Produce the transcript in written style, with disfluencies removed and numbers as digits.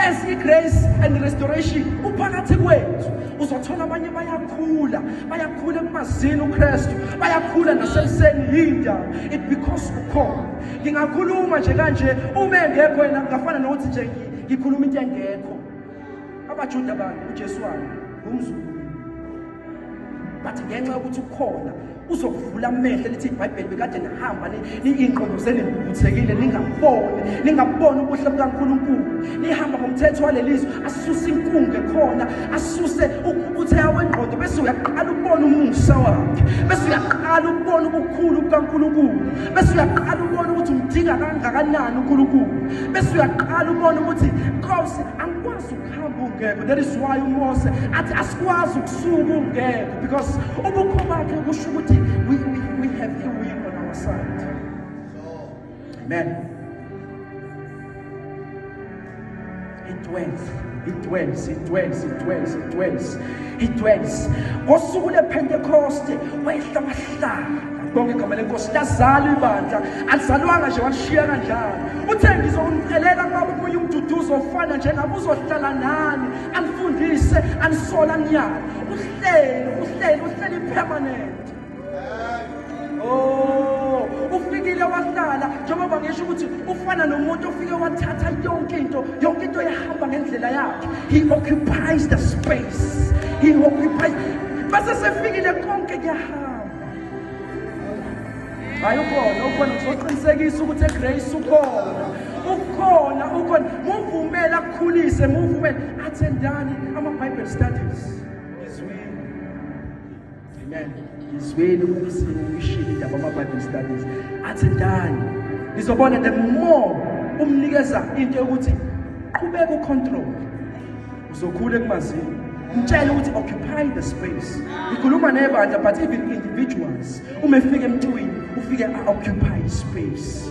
as i-grace and restoration uphakathi kwethu, uzothola abanye bayakhula emazini uKristu, bayakhula nasemseni yindaba. It because ukhona. Ngingakhuluma nje kanje uma engekho yena ngafana nokuthi nje ngikhuluma into engekho. AbaJuda abantu uJesu wami umZulu, but ngenxa yokuthi ukhona uzokuvula amehlo lithi iBhayibheli bekade nihamba niinqondo zenibuthekile ningaboni ubuhle bukaNkulunkulu, nihamba ngomthetho walelizwe, asuse inkungu khona, asuse ubuthaya wengqondo, bese uyaqala ukubona umusa wakhe, bese uyaqala ukubona ubukhulu bukaNkulunkulu, bese uyaqala ukubona ukuthi umdinga kangakanani uNkulunkulu, bese uyaqala ukubona ukuthi Nkosi angikwazi ukuhamba ungekho. That is why uMose athi asikwazi ukusuka ungekho, because ubukho bakhe kusho ukuthi we have a will on our side. Amen. It dwells. Ngosuku lePentecost wehla amahlanga. Bonke igama lenkosi lazala ibandla, alizalwanga nje walishiya kanjalo. Uthe ngizomcelela ngoba umunye umduduzo ofana njengabo uzohlala nani, anifundise, anisola anyala. Uhleli permanent. Oh, ufikile wahlala njengoba ngisho ukuthi ufana nomuntu ofike wathatha yonke into yahamba ngendlela yakhe. He occupies the space. Base sefikile konke kuyahamba. Ukhona uzoqinisekisa ukuthi eGrace ukhona muvumela akukhulise, muvumela attendani ama-Bible studies. Izwini. Amen. Izwini ukuyishila indaba ama-Bible studies. Attendani. Nizobona the more umnikeza into yokuthi qhubeka ucontrol, uzokhula ekumazini. Mtshela ukuthi occupy the space. Ngikhuluma nebandla, but even individuals, uma efika emntwini ufike occupy space.